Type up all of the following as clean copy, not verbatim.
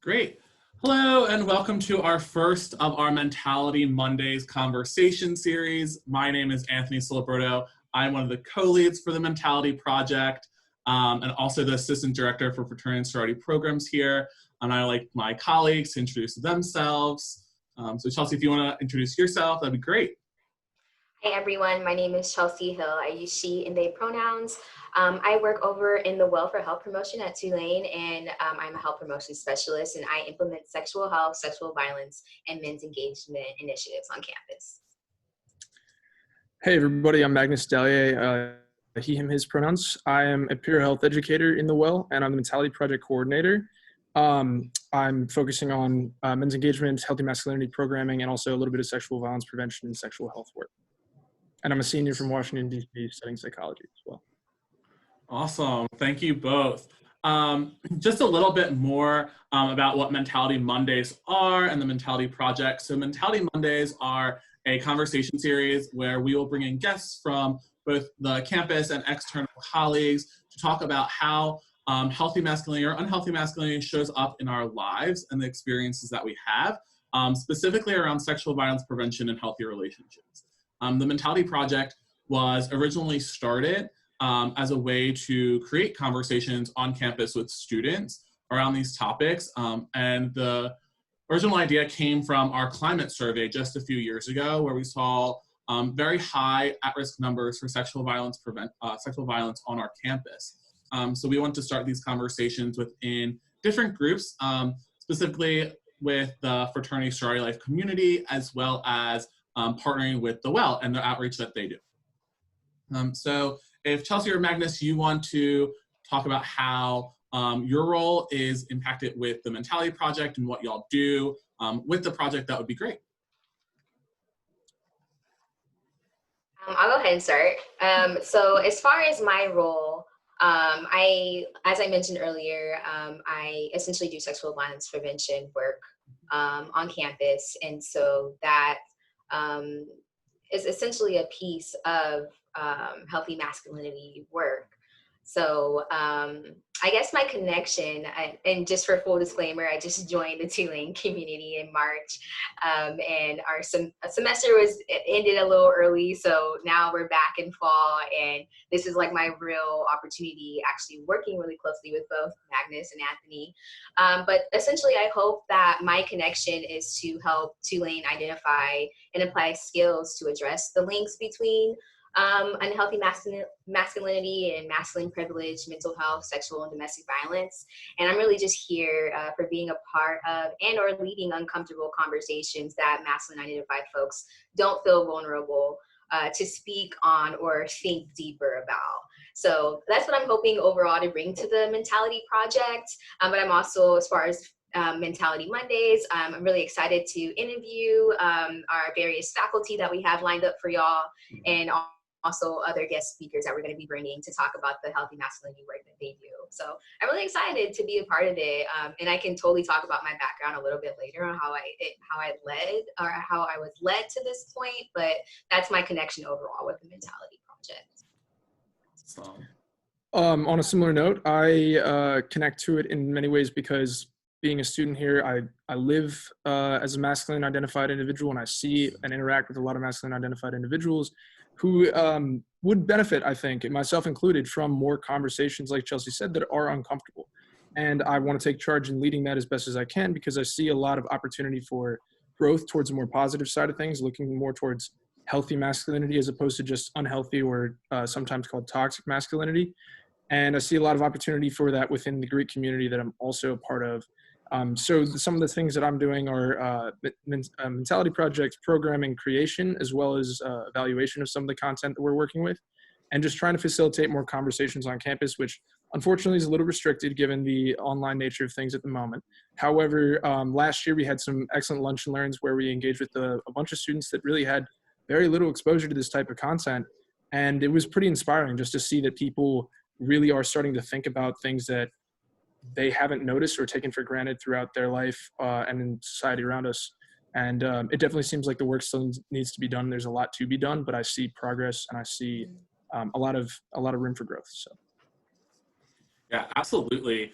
Great. Hello, and welcome to our first of our Mentality Mondays conversation series. My name is Anthony Ciliberto. I'm one of the co-leads for the Mentality Project, and also the Assistant Director for Fraternity Sorority Programs here. And I like my colleagues to introduce themselves. So Chelsea, if you want to introduce yourself, that'd be great. Hi everyone, my name is Chelsea Hill. I use she and they pronouns. I work over in the Well for Health Promotion at Tulane, and I'm a health promotion specialist, and I implement sexual health, sexual violence, and men's engagement initiatives on campus. Hey everybody, I'm Magnus Dallier, he, him, his pronouns. I am a peer health educator in the Well, and I'm the Mentality Project coordinator. I'm focusing on men's engagement, healthy masculinity programming, and also a little bit of sexual violence prevention and sexual health work. And I'm a senior from Washington, D.C., studying psychology as well. Awesome. Thank you both. Just a little bit more about what Mentality Mondays are and the Mentality Project. So Mentality Mondays are a conversation series where we will bring in guests from both the campus and external colleagues to talk about how healthy masculinity or unhealthy masculinity shows up in our lives and the experiences that we have, specifically around sexual violence prevention and healthy relationships. The Mentality Project was originally started as a way to create conversations on campus with students around these topics. And the original idea came from our climate survey just a few years ago, where we saw very high at-risk numbers for sexual violence on our campus. So we want to start these conversations within different groups, specifically with the fraternity sorority life community, as well as partnering with the Well and the outreach that they do. So if Chelsea or Magnus, you want to talk about how your role is impacted with the Mentality Project and what y'all do with the project, that would be great. I'll go ahead and start. So as far as my role, as I mentioned earlier, I essentially do sexual violence prevention work on campus. And so that is essentially a piece of healthy masculinity work. So I guess my connection, and just for full disclaimer, I just joined the Tulane community in March, and our semester ended a little early, so now we're back in fall, and this is like my real opportunity, actually working really closely with both Magnus and Anthony. But essentially, I hope that my connection is to help Tulane identify and apply skills to address the links between unhealthy masculinity and masculine privilege, mental health, sexual and domestic violence. And I'm really just here for being a part of and or leading uncomfortable conversations that masculine identified folks don't feel vulnerable to speak on or think deeper about. So that's what I'm hoping overall to bring to the Mentality Project. But I'm also, as far as Mentality Mondays, I'm really excited to interview our various faculty that we have lined up for y'all, and also other guest speakers that we're going to be bringing to talk about the healthy masculinity work that they do. So I'm really excited to be a part of it, and I can totally talk about my background a little bit later on how I was led to this point. But that's my connection overall with the Mentality Project. On a similar note, I connect to it in many ways because being a student here, I live as a masculine identified individual, and I see and interact with a lot of masculine identified individuals who would benefit, I think, and myself included, from more conversations, like Chelsea said, that are uncomfortable. And I want to take charge in leading that as best as I can, because I see a lot of opportunity for growth towards a more positive side of things, looking more towards healthy masculinity as opposed to just unhealthy or sometimes called toxic masculinity. And I see a lot of opportunity for that within the Greek community that I'm also a part of. So some of the things that I'm doing are Mentality Project programming creation, as well as evaluation of some of the content that we're working with, and just trying to facilitate more conversations on campus, which unfortunately is a little restricted given the online nature of things at the moment. However, last year we had some excellent lunch and learns where we engaged with a bunch of students that really had very little exposure to this type of content. And it was pretty inspiring just to see that people really are starting to think about things that they haven't noticed or taken for granted throughout their life and in society around us. And it definitely seems like the work still needs to be done. There's a lot to be done, but I see progress and I see a lot of room for growth. So. Yeah, absolutely.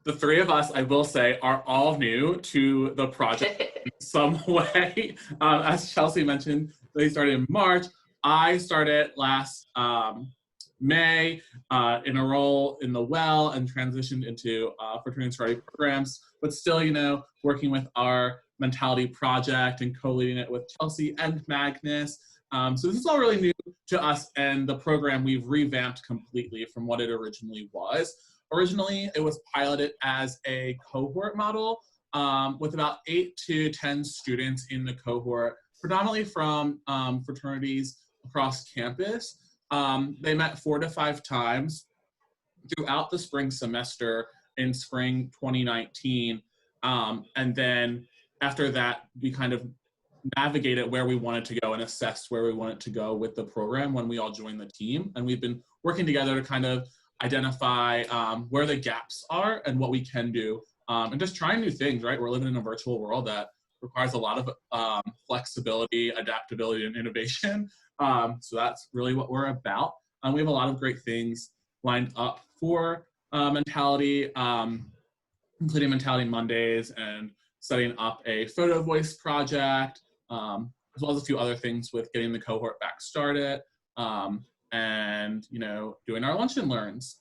the three of us, I will say, are all new to the project in some way. As Chelsea mentioned, they started in March. I started last May in a role in the Well and transitioned into Fraternity Sorority Programs, but still, working with our mentality project and co-leading it with Chelsea and Magnus. So this is all really new to us, and the program we've revamped completely from what it originally was. Originally, it was piloted as a cohort model with about 8 to 10 students in the cohort, predominantly from fraternities across campus. They met 4 to 5 times throughout the spring semester in spring 2019. And then after that, we kind of navigated where we wanted to go and assessed where we wanted to go with the program when we all joined the team. And we've been working together to kind of identify where the gaps are and what we can do, and just trying new things, right? We're living in a virtual world that requires a lot of flexibility, adaptability, and innovation. So that's really what we're about. We have a lot of great things lined up for Mentality, including Mentality Mondays and setting up a photo voice project, as well as a few other things with getting the cohort back started, and doing our lunch and learns.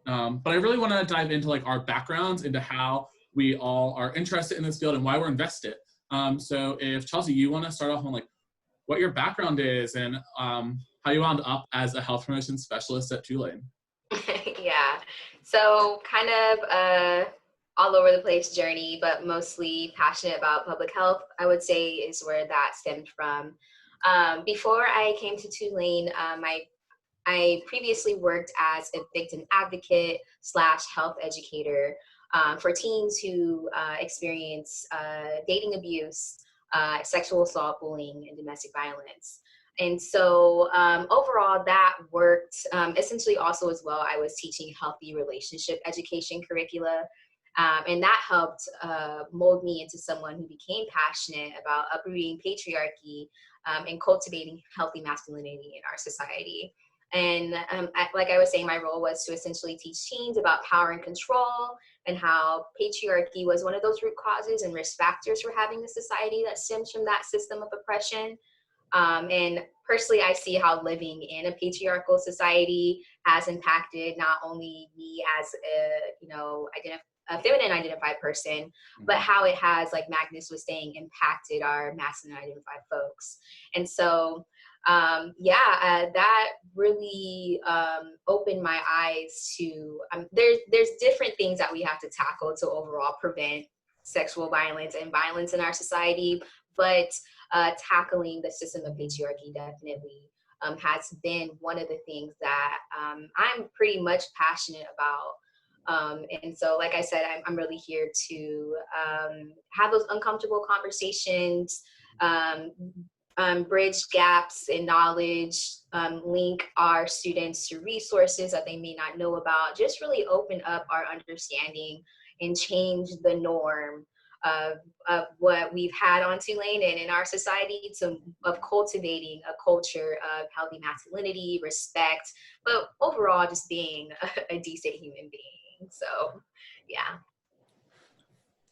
But I really want to dive into our backgrounds, into how we all are interested in this field and why we're invested. So if Chelsea, you want to start off on what your background is and how you wound up as a health promotion specialist at Tulane. Yeah, so kind of all over the place journey, but mostly passionate about public health, I would say, is where that stemmed from. Before I came to Tulane, I previously worked as a victim advocate / health educator for teens who experience dating abuse, sexual assault, bullying, and domestic violence. And so overall, that worked. Essentially also as well, I was teaching healthy relationship education curricula. And that helped mold me into someone who became passionate about uprooting patriarchy and cultivating healthy masculinity in our society. And like I was saying, my role was to essentially teach teens about power and control and how patriarchy was one of those root causes and risk factors for having a society that stems from that system of oppression. And personally, I see how living in a patriarchal society has impacted not only me as a feminine identified person, but how it has, like Magnus was saying, impacted our masculine identified folks. And so, that really opened my eyes to, there's different things that we have to tackle to overall prevent sexual violence and violence in our society, but tackling the system of patriarchy definitely has been one of the things that I'm pretty much passionate about. And so, like I said, I'm really here to have those uncomfortable conversations, bridge gaps in knowledge, link our students to resources that they may not know about, just really open up our understanding and change the norm of what we've had on Tulane and in our society of cultivating a culture of healthy masculinity, respect, but overall just being a decent human being. So, yeah.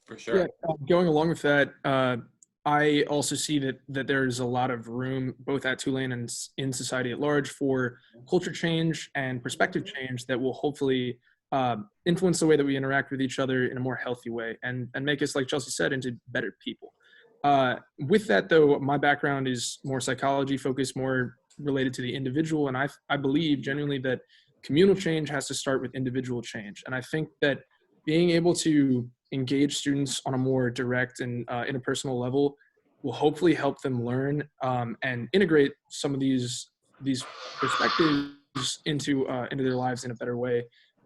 For sure. Yeah, going along with that, I also see that there's a lot of room both at Tulane and in society at large for culture change and perspective change that will hopefully influence the way that we interact with each other in a more healthy way and make us, like Chelsea said, into better people. With that, though, my background is more psychology focused, more related to the individual. And I believe genuinely that communal change has to start with individual change. And I think that being able to engage students on a more direct and interpersonal level will hopefully help them learn and integrate some of these perspectives into their lives in a better way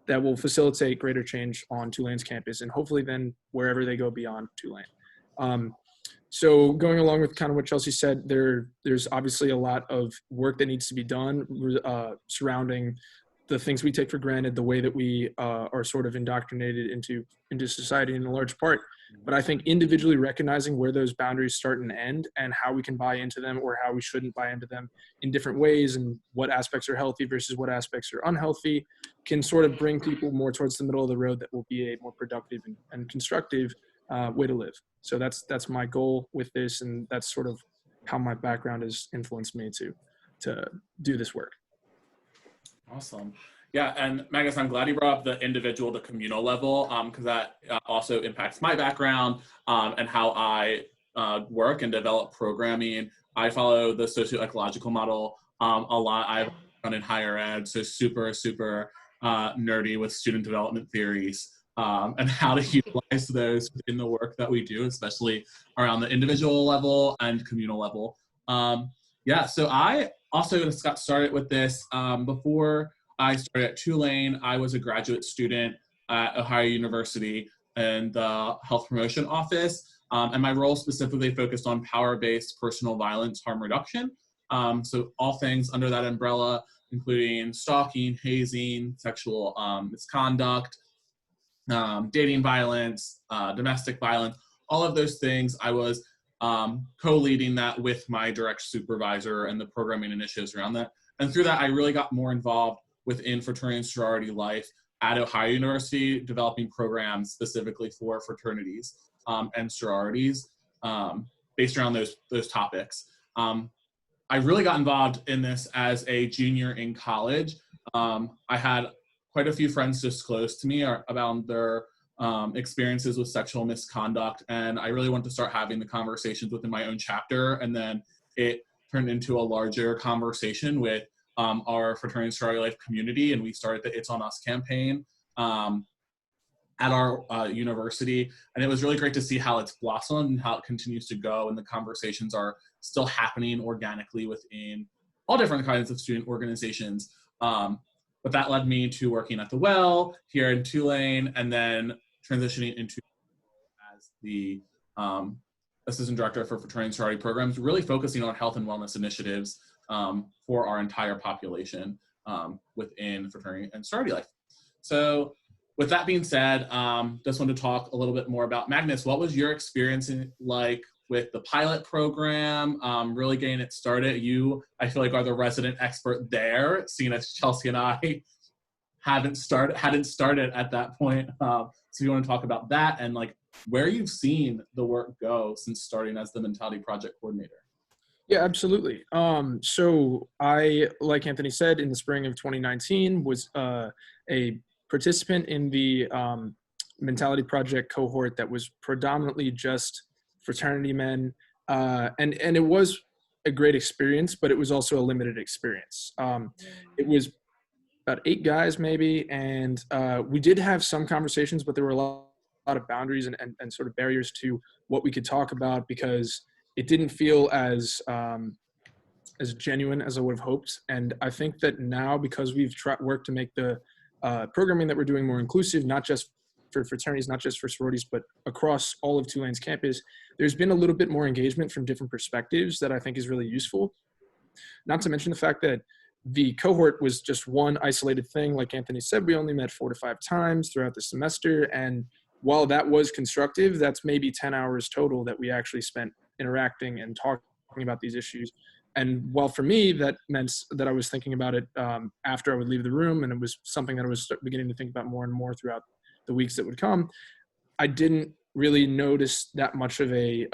that will facilitate greater change on Tulane's campus and hopefully then wherever they go beyond Tulane. So going along with kind of what Chelsea said, there's obviously a lot of work that needs to be done surrounding the things we take for granted, the way that we are sort of indoctrinated into society in a large part. But I think individually recognizing where those boundaries start and end, and how we can buy into them or how we shouldn't buy into them in different ways, and what aspects are healthy versus what aspects are unhealthy, can sort of bring people more towards the middle of the road that will be a more productive and constructive way to live. So that's my goal with this, and that's sort of how my background has influenced me to do this work. Awesome. Yeah, and Magnus, I'm glad you brought up the individual to communal level, because that also impacts my background and how I work and develop programming. I follow the socio-ecological model a lot. I've done in higher ed, so super nerdy with student development theories and how to utilize those in the work that we do, especially around the individual level and communal level. Yeah, so I also just got started with this before I started at Tulane. I was a graduate student at Ohio University in the health promotion office, and my role specifically focused on power-based personal violence harm reduction. So all things under that umbrella, including stalking, hazing, sexual misconduct, dating violence, domestic violence, all of those things. I was co-leading that with my direct supervisor and the programming initiatives around that. And through that, I really got more involved within fraternity and sorority life at Ohio University, developing programs specifically for fraternities and sororities based around those topics. I really got involved in this as a junior in college. I had quite a few friends disclose to me about their experiences with sexual misconduct, and I really wanted to start having the conversations within my own chapter, and then it turned into a larger conversation with our fraternity and sorority life community, and we started the It's On Us campaign at our university, and it was really great to see how it's blossomed and how it continues to go, and the conversations are still happening organically within all different kinds of student organizations. But that led me to working at the Well here in Tulane, and then transitioning into as the assistant director for fraternity and sorority programs, really focusing on health and wellness initiatives for our entire population within fraternity and sorority life. So with that being said, just want to talk a little bit more about Magnus. What was your experience like with the pilot program, really getting it started? You, I feel like, are the resident expert there, seeing as Chelsea and I hadn't started at that point. So you want to talk about that and like where you've seen the work go since starting as the Mentality Project Coordinator. Yeah, absolutely. So I, like Anthony said, in the spring of 2019 was a participant in the Mentality Project cohort that was predominantly just fraternity men, and it was a great experience, but it was also a limited experience. It was about 8 guys maybe, and we did have some conversations, but there were a lot of boundaries and sort of barriers to what we could talk about, because it didn't feel as genuine as I would have hoped. And I think that now, because we've worked to make the programming that we're doing more inclusive, not just for fraternities, not just for sororities, but across all of Tulane's campus, there's been a little bit more engagement from different perspectives that I think is really useful. Not to mention the fact that the cohort was just one isolated thing. Like Anthony said, we only met 4 to 5 times throughout the semester. And while that was constructive, that's maybe 10 hours total that we actually spent interacting and talking about these issues. And while for me, that meant that I was thinking about it after I would leave the room, and it was something that I was beginning to think about more and more throughout the weeks that would come, I didn't really notice that much of a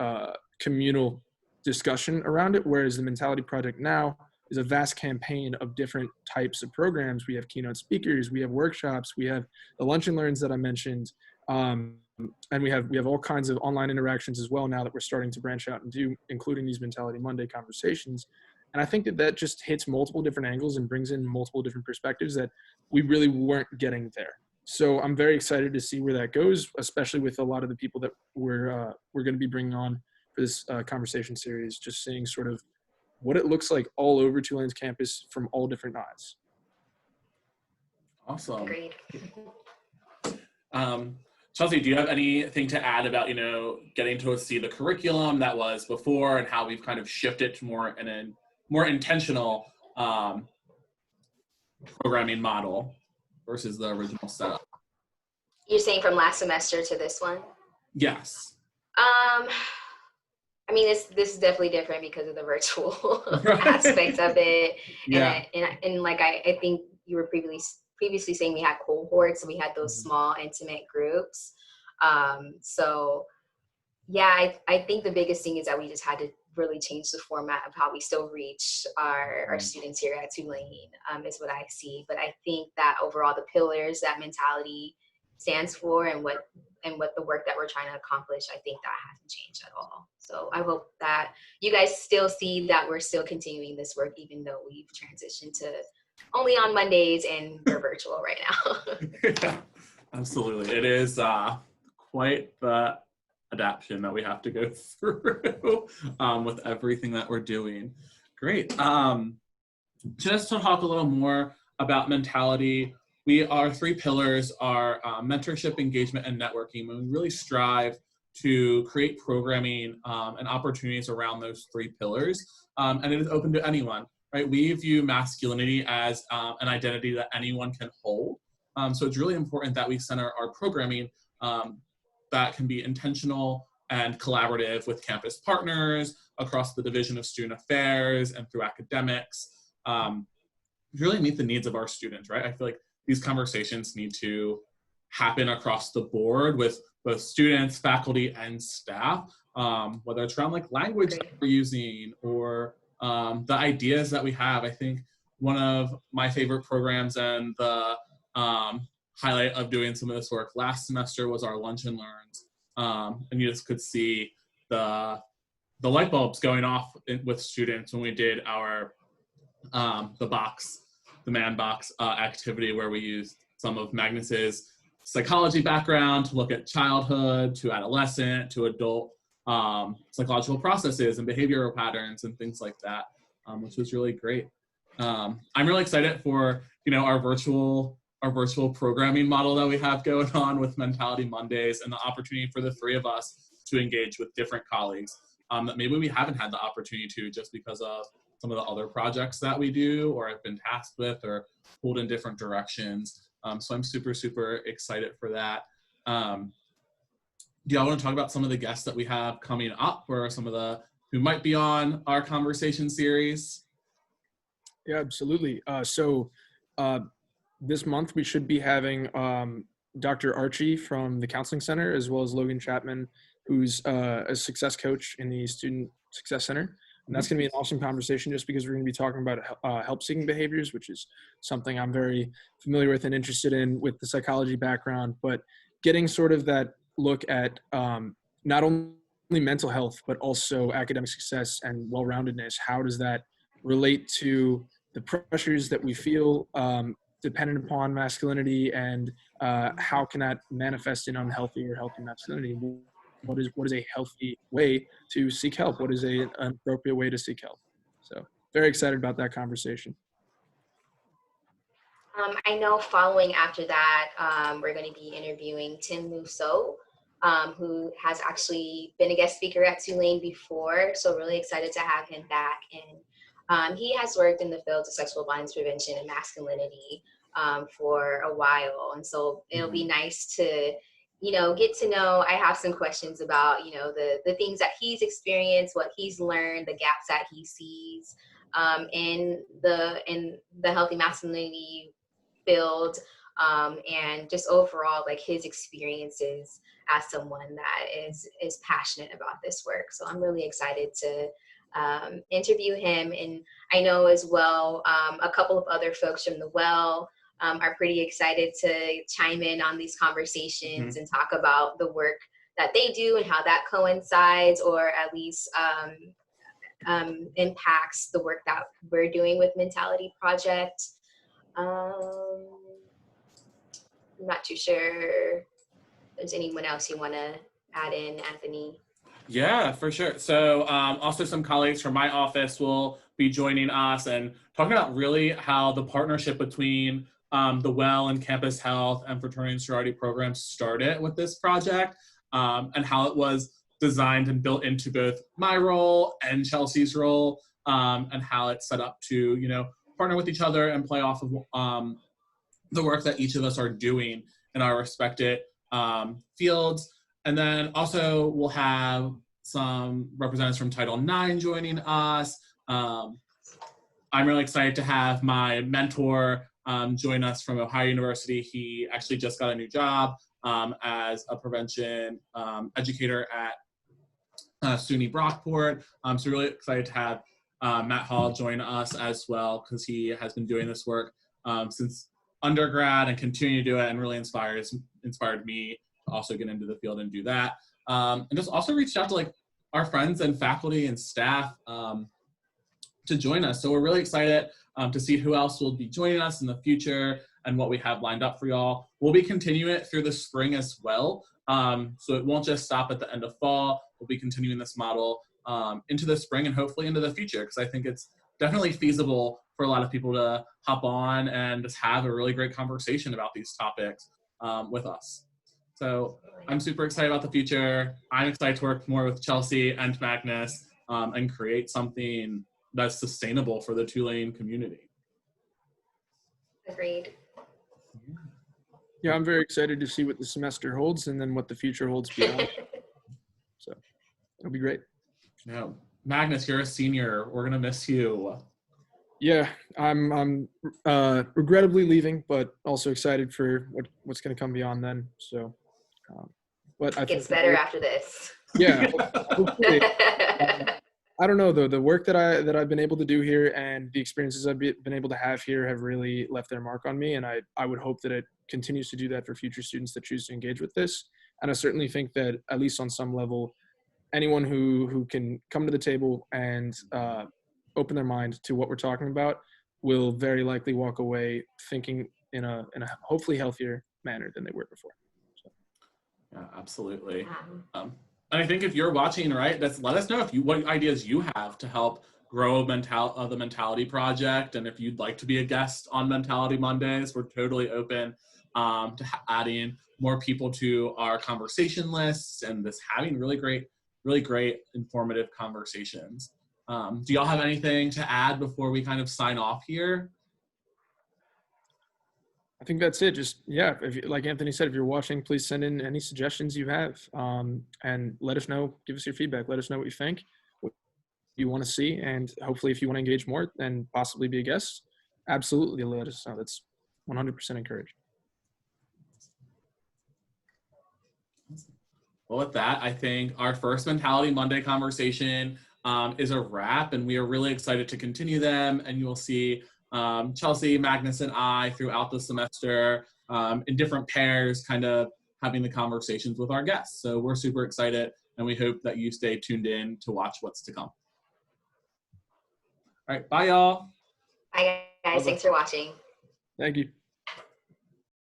communal discussion around it, whereas the Mentality Project now is a vast campaign of different types of programs. We have keynote speakers, we have workshops, we have the lunch and learns that I mentioned, and we have all kinds of online interactions as well now that we're starting to branch out and do, including these Mentality Monday conversations. And I think that just hits multiple different angles and brings in multiple different perspectives that we really weren't getting there. So I'm very excited to see where that goes, especially with a lot of the people that we're going to be bringing on for this conversation series, just seeing sort of what it looks like all over Tulane's campus from all different eyes. Awesome. Great. Chelsea, do you have anything to add about, getting to see the curriculum that was before and how we've kind of shifted to more intentional programming model versus the original setup? You're saying from last semester to this one? Yes. I mean, this is definitely different because of the virtual Right. aspect of it. Yeah. And like I think you were previously saying we had cohorts, we had those small intimate groups. So yeah, I think the biggest thing is that we just had to really change the format of how we still reach our students here at Tulane, is what I see. But I think that overall the pillars that mentality stands for and what the work that we're trying to accomplish, I think that hasn't changed at all. So I hope that you guys still see that we're still continuing this work, even though we've transitioned to only on Mondays and we're virtual right now. Yeah, absolutely. It is quite the adaptation that we have to go through with everything that we're doing. Great. Just to talk a little more about mentality, our three pillars are mentorship, engagement, and networking. And we really strive to create programming and opportunities around those three pillars. And it is open to anyone, right? We view masculinity as an identity that anyone can hold. So it's really important that we center our programming that can be intentional and collaborative with campus partners across the Division of Student Affairs and through academics. Really meet the needs of our students, right? I feel like these conversations need to happen across the board with both students, faculty, and staff, whether it's around like language that we're using or the ideas that we have. I think one of my favorite programs and the highlight of doing some of this work last semester was our lunch and learns. And you just could see the light bulbs going off with students when we did our the man box activity, where we used some of Magnus's psychology background to look at childhood to adolescent to adult psychological processes and behavioral patterns and things like that, which was really great. I'm really excited for our virtual programming model that we have going on with Mentality Mondays and the opportunity for the three of us to engage with different colleagues that maybe we haven't had the opportunity to just because of some of the other projects that we do or have been tasked with or pulled in different directions. So I'm super, super excited for that. Do y'all want to talk about some of the guests that we have coming up or some of who might be on our conversation series? Yeah, absolutely. So this month we should be having Dr. Archie from the Counseling Center, as well as Logan Chapman, who's a success coach in the Student Success Center. And that's going to be an awesome conversation just because we're going to be talking about help-seeking behaviors, which is something I'm very familiar with and interested in with the psychology background, but getting sort of that look at not only mental health, but also academic success and well-roundedness. How does that relate to the pressures that we feel dependent upon masculinity, and how can that manifest in unhealthy or healthy masculinity? What is a healthy way to seek help? What is an appropriate way to seek help? So very excited about that conversation. I know following after that, we're going to be interviewing Tim Musso, who has actually been a guest speaker at Tulane before. So really excited to have him back. And he has worked in the field of sexual violence prevention and masculinity for a while. And so it'll be nice to get to know. I have some questions about, the things that he's experienced, what he's learned, the gaps that he sees in the healthy masculinity field, and just overall, like his experiences as someone that is passionate about this work. So I'm really excited to interview him. And I know as well, a couple of other folks from the Well are pretty excited to chime in on these conversations and talk about the work that they do and how that coincides or at least impacts the work that we're doing with Mentality Project. I'm not too sure if there's anyone else you want to add in, Anthony. Yeah, for sure. So also some colleagues from my office will be joining us and talking about really how the partnership between the Well and Campus Health and Fraternity Sorority Programs started with this project, and how it was designed and built into both my role and Chelsea's role, and how it's set up to, partner with each other and play off of the work that each of us are doing in our respective fields. And then also we'll have some representatives from Title IX joining us. I'm really excited to have my mentor join us from Ohio University. He actually just got a new job as a prevention educator at SUNY Brockport. So really excited to have Matt Hall join us as well, because he has been doing this work since undergrad and continue to do it, and really inspired me to also get into the field and do that. And just also reached out to like our friends and faculty and staff to join us. So we're really excited to see who else will be joining us in the future and what we have lined up for y'all. We'll be continuing it through the spring as well. So it won't just stop at the end of fall. We'll be continuing this model into the spring and hopefully into the future, because I think it's definitely feasible for a lot of people to hop on and just have a really great conversation about these topics with us. So I'm super excited about the future. I'm excited to work more with Chelsea and Magnus and create something that's sustainable for the Tulane community. Agreed. Yeah, I'm very excited to see what the semester holds and then what the future holds beyond. So it'll be great. Yeah. Magnus, you're a senior. We're gonna miss you. Yeah, I'm regrettably leaving, but also excited for what's going to come beyond then. So, but I think It's better after this. Yeah, hopefully. I don't know though. The work that I've been able to do here and the experiences I've been able to have here have really left their mark on me, and I would hope that it continues to do that for future students that choose to engage with this. And I certainly think that at least on some level, anyone who can come to the table and open their mind to what we're talking about will very likely walk away thinking in a hopefully healthier manner than they were before. So. Yeah, absolutely. And I think if you're watching, right, let us know what ideas you have to help grow the Mentality Project, and if you'd like to be a guest on Mentality Mondays, we're totally open to adding more people to our conversation lists and just having really great informative conversations. Do y'all have anything to add before we kind of sign off here? I think that's it. Just, yeah, like Anthony said, if you're watching, please send in any suggestions you have and let us know, give us your feedback, let us know what you think, what you want to see, and hopefully if you want to engage more and possibly be a guest, absolutely let us know. That's 100% encouraged. Well, with that, I think our first Mentality Monday conversation is a wrap, and we are really excited to continue them, and you will see Chelsea, Magnus, and I throughout the semester in different pairs, kind of having the conversations with our guests. So we're super excited, and we hope that you stay tuned in to watch what's to come. All right, bye, y'all. Bye, guys. Bye-bye. Thanks for watching. Thank you.